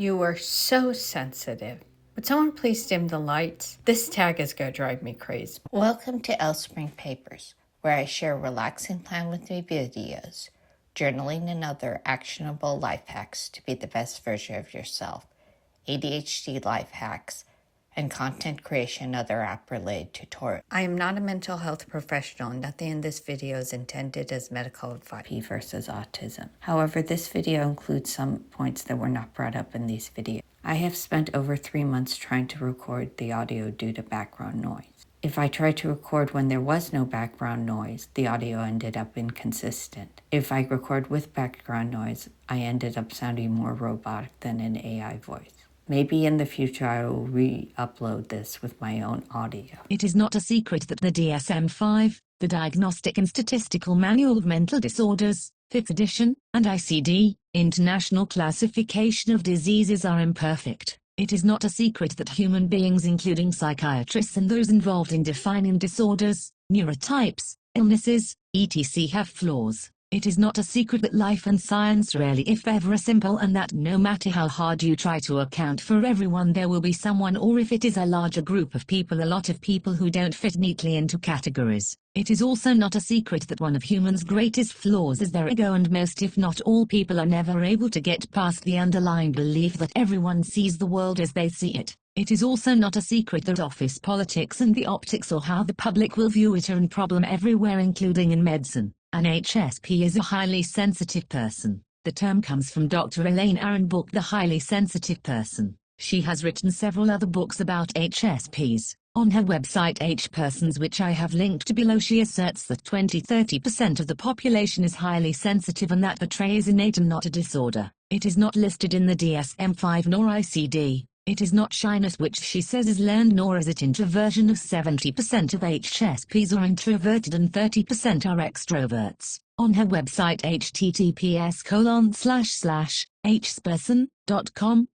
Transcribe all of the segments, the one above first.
You are so sensitive. Would someone please dim the lights? This tag is going to drive me crazy. Welcome to Spring Papers, where I share relaxing time with me videos, journaling and other actionable life hacks to be the best version of yourself, ADHD life hacks, and content creation and other app-related tutorials. I am not a mental health professional. Nothing in this video is intended as medical advice. HSP versus autism. However, this video includes some points that were not brought up in these videos. I have spent over 3 months trying to record the audio due to background noise. If I tried to record when there was no background noise, the audio ended up inconsistent. If I record with background noise, I ended up sounding more robotic than an AI voice. Maybe in the future I will re-upload this with my own audio. It is not a secret that the DSM-5, the Diagnostic and Statistical Manual of Mental Disorders, 5th edition, and ICD, International Classification of Diseases are imperfect. It is not a secret that human beings, including psychiatrists and those involved in defining disorders, neurotypes, illnesses, etc., have flaws. It is not a secret that life and science rarely if ever are simple, and that no matter how hard you try to account for everyone, there will be someone, or if it is a larger group of people, a lot of people who don't fit neatly into categories. It is also not a secret that one of humans' greatest flaws is their ego, and most if not all people are never able to get past the underlying belief that everyone sees the world as they see it. It is also not a secret that office politics and the optics or how the public will view it are a problem everywhere, including in medicine. An HSP is a highly sensitive person. The term comes from Dr. Elaine Aron book The Highly Sensitive Person. She has written several other books about HSPs. On her website HPersons, which I have linked to below, she asserts that 20–30% of the population is highly sensitive and that the trait is innate and not a disorder. It is not listed in the DSM-5 nor ICD. It is not shyness, which she says is learned, nor is it introversion, of 70% of HSPs are introverted and 30% are extroverts. On her website https://hsperson.com/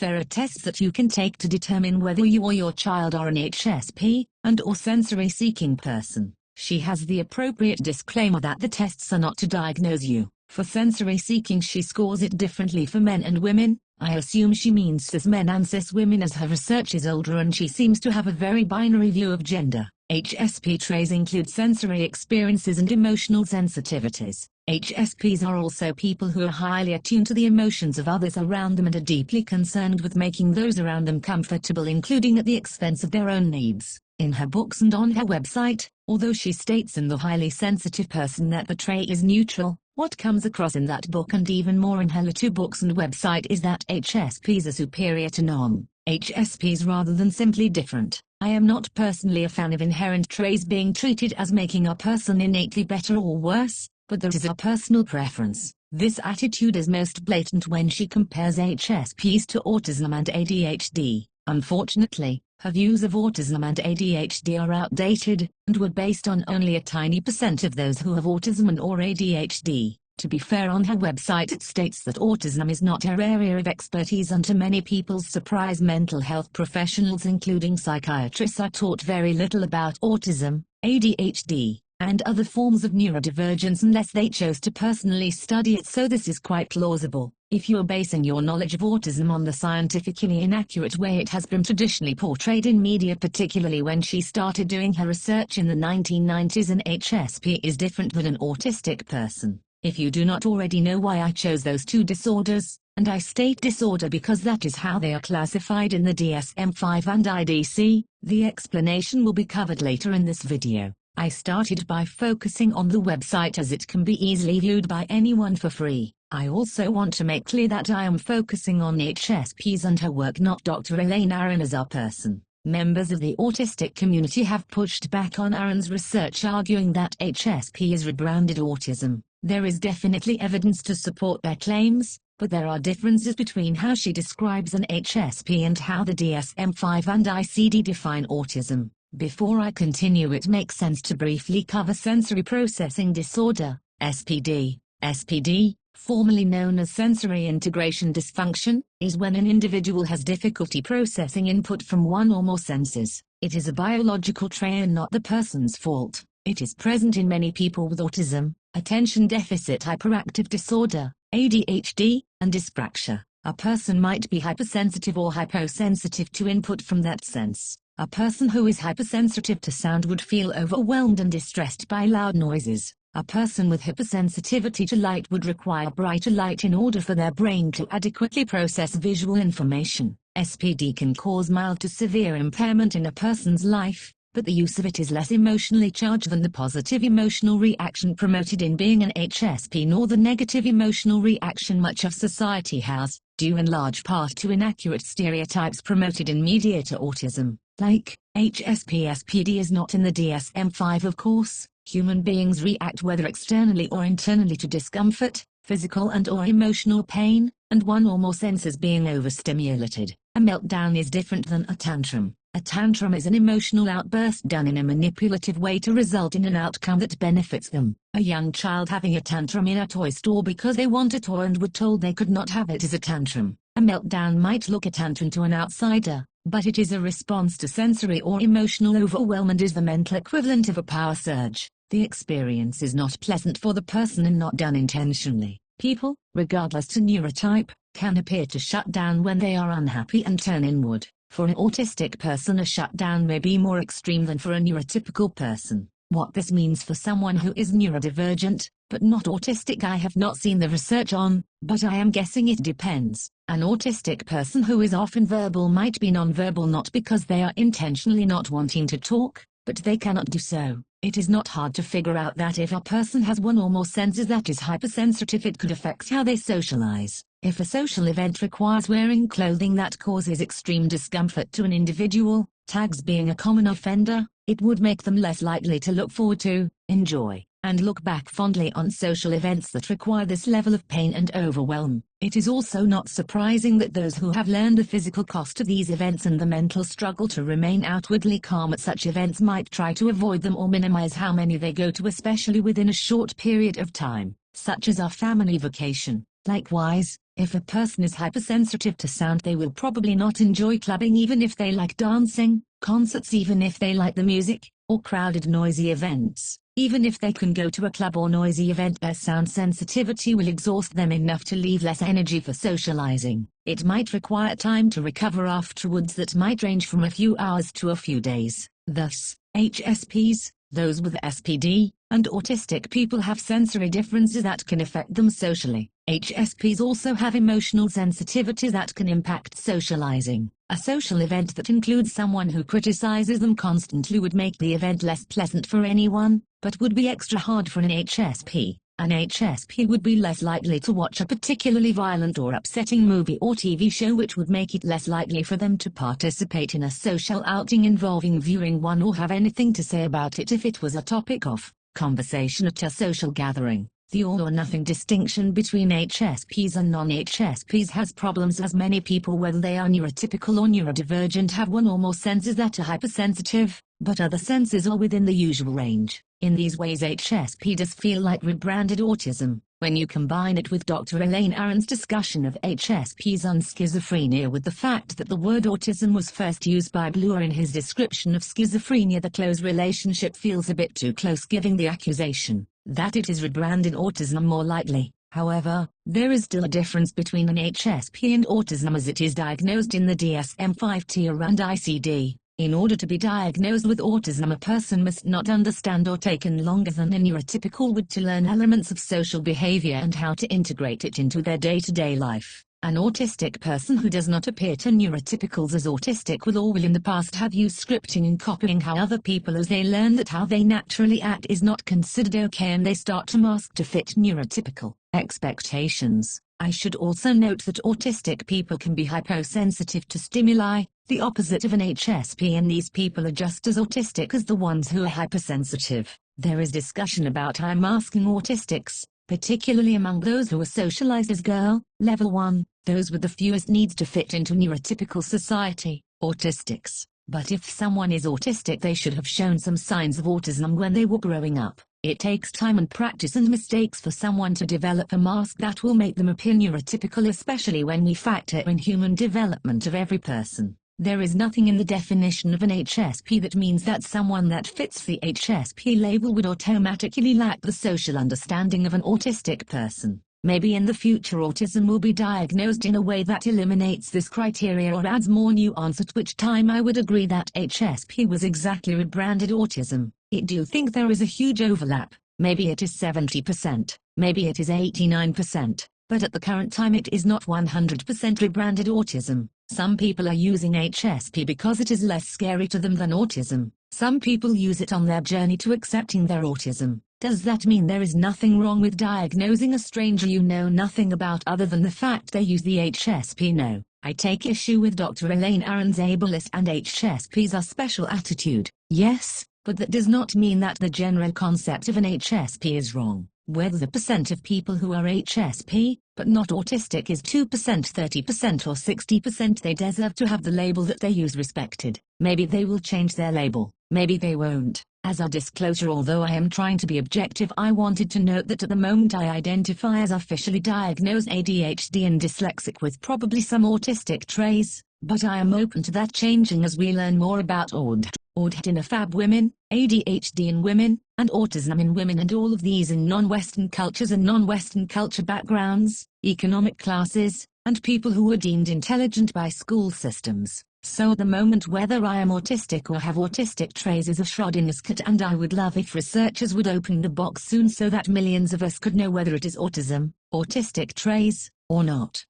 there are tests that you can take to determine whether you or your child are an HSP and/or sensory-seeking person. She has the appropriate disclaimer that the tests are not to diagnose you. For sensory seeking, she scores it differently for men and women. I assume she means cis men and cis women, as her research is older and she seems to have a very binary view of gender. HSP traits include sensory experiences and emotional sensitivities. HSPs are also people who are highly attuned to the emotions of others around them and are deeply concerned with making those around them comfortable, including at the expense of their own needs. In her books and on her website, although she states in The Highly Sensitive Person that the trait is neutral, what comes across in that book and even more in her two books and website is that HSPs are superior to non-HSPs rather than simply different. I am not personally a fan of inherent traits being treated as making a person innately better or worse, but that is a personal preference. This attitude is most blatant when she compares HSPs to autism and ADHD. Unfortunately, her views of autism and ADHD are outdated, and were based on only a tiny percent of those who have autism and or ADHD. To be fair, on her website it states that autism is not her area of expertise, and to many people's surprise, mental health professionals including psychiatrists are taught very little about autism, ADHD, and other forms of neurodivergence unless they chose to personally study it, so this is quite plausible. If you are basing your knowledge of autism on the scientifically inaccurate way it has been traditionally portrayed in media, particularly when she started doing her research in the 1990s, an HSP is different than an autistic person. If you do not already know why I chose those two disorders, and I state disorder because that is how they are classified in the DSM-5 and IDC, the explanation will be covered later in this video. I started by focusing on the website as it can be easily viewed by anyone for free. I also want to make clear that I am focusing on HSPs and her work, not Dr. Elaine Aron as our person. Members of the autistic community have pushed back on Aron's research, arguing that HSP is rebranded autism. There is definitely evidence to support their claims, but there are differences between how she describes an HSP and how the DSM-5 and ICD define autism. Before I continue, it makes sense to briefly cover sensory processing disorder, SPD. SPD, formerly known as sensory integration dysfunction, is when an individual has difficulty processing input from one or more senses. It is a biological trait and not the person's fault. It is present in many people with autism, attention deficit hyperactive disorder, ADHD, and dyspraxia. A person might be hypersensitive or hyposensitive to input from that sense. A person who is hypersensitive to sound would feel overwhelmed and distressed by loud noises. A person with hypersensitivity to light would require brighter light in order for their brain to adequately process visual information. SPD can cause mild to severe impairment in a person's life, but the use of it is less emotionally charged than the positive emotional reaction promoted in being an HSP, nor the negative emotional reaction much of society has, due in large part to inaccurate stereotypes promoted in media to autism. Like, HSP SPD is not in the DSM-5 of course. Human beings react whether externally or internally to discomfort, physical and/or emotional pain, and one or more senses being overstimulated. A meltdown is different than a tantrum. A tantrum is an emotional outburst done in a manipulative way to result in an outcome that benefits them. A young child having a tantrum in a toy store because they want a toy and were told they could not have it is a tantrum. A meltdown might look a tantrum to an outsider, but it is a response to sensory or emotional overwhelm and is the mental equivalent of a power surge. The experience is not pleasant for the person and not done intentionally. People, regardless to neurotype, can appear to shut down when they are unhappy and turn inward. For an autistic person, a shutdown may be more extreme than for a neurotypical person. What this means for someone who is neurodivergent, but not autistic, I have not seen the research on, but I am guessing it depends. An autistic person who is often verbal might be nonverbal not because they are intentionally not wanting to talk, but they cannot do so. It is not hard to figure out that if a person has one or more senses that is hypersensitive, it could affect how they socialize. If a social event requires wearing clothing that causes extreme discomfort to an individual, tags being a common offender, it would make them less likely to look forward to, enjoy, and look back fondly on social events that require this level of pain and overwhelm. It is also not surprising that those who have learned the physical cost of these events and the mental struggle to remain outwardly calm at such events might try to avoid them or minimize how many they go to, especially within a short period of time, such as a family vacation. Likewise, if a person is hypersensitive to sound, they will probably not enjoy clubbing even if they like dancing, concerts even if they like the music, or crowded noisy events. Even if they can go to a club or noisy event, their sound sensitivity will exhaust them enough to leave less energy for socializing. It might require time to recover afterwards that might range from a few hours to a few days. Thus, HSPs, those with SPD, and autistic people have sensory differences that can affect them socially. HSPs also have emotional sensitivity that can impact socializing. A social event that includes someone who criticizes them constantly would make the event less pleasant for anyone, but would be extra hard for an HSP. An HSP would be less likely to watch a particularly violent or upsetting movie or TV show, which would make it less likely for them to participate in a social outing involving viewing one or have anything to say about it if it was a topic of conversation at a social gathering. The all-or-nothing distinction between HSPs and non-HSPs has problems, as many people, whether they are neurotypical or neurodivergent, have one or more senses that are hypersensitive, but other senses are within the usual range. In these ways, HSP does feel like rebranded autism. When you combine it with Dr. Elaine Aron's discussion of HSPs on schizophrenia with the fact that the word autism was first used by Bloor in his description of schizophrenia, the close relationship feels a bit too close, giving the accusation that it is rebranded autism more likely. However, there is still a difference between an HSP and autism as it is diagnosed in the DSM-5-TR and ICD. In order to be diagnosed with autism, a person must not understand or taken longer than a neurotypical would to learn elements of social behavior and how to integrate it into their day-to-day life. An autistic person who does not appear to neurotypicals as autistic will in the past have used scripting and copying how other people, as they learn that how they naturally act is not considered okay, and they start to mask to fit neurotypical expectations. I should also note that autistic people can be hyposensitive to stimuli, the opposite of an HSP, and these people are just as autistic as the ones who are hypersensitive. There is discussion about high masking autistics, particularly among those who are socialized as girl, level 1, those with the fewest needs to fit into neurotypical society, autistics. But if someone is autistic, they should have shown some signs of autism when they were growing up. It takes time and practice and mistakes for someone to develop a mask that will make them appear neurotypical, especially when we factor in human development of every person. There is nothing in the definition of an HSP that means that someone that fits the HSP label would automatically lack the social understanding of an autistic person. Maybe in the future autism will be diagnosed in a way that eliminates this criteria or adds more nuance, at which time I would agree that HSP was exactly rebranded autism. I do think there is a huge overlap. Maybe it is 70%, maybe it is 89%, but at the current time it is not 100% rebranded autism. Some people are using HSP because it is less scary to them than autism. Some people use it on their journey to accepting their autism. Does that mean there is nothing wrong with diagnosing a stranger you know nothing about other than the fact they use the HSP? No. I take issue with Dr. Elaine Aron's ableist and HSPs are special attitude. Yes, but that does not mean that the general concept of an HSP is wrong. Whether the percent of people who are HSP, but not autistic is 2%, 30% or 60%, they deserve to have the label that they use respected. Maybe they will change their label, maybe they won't. As a disclosure, although I am trying to be objective, I wanted to note that at the moment I identify as officially diagnosed ADHD and dyslexic with probably some autistic traits, but I am open to that changing as we learn more about ADHD in AFAB women, ADHD in women, and autism in women, and all of these in non-Western cultures and non-Western culture backgrounds, economic classes, and people who are deemed intelligent by school systems. So at the moment, whether I am autistic or have autistic traits is a Schrödinger's and I would love if researchers would open the box soon so that millions of us could know whether it is autism, autistic traits, or not.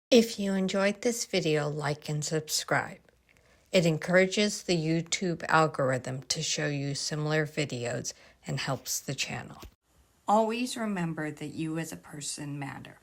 If you enjoyed this video, like and subscribe. It encourages the YouTube algorithm to show you similar videos and helps the channel. Always remember that you as a person matter.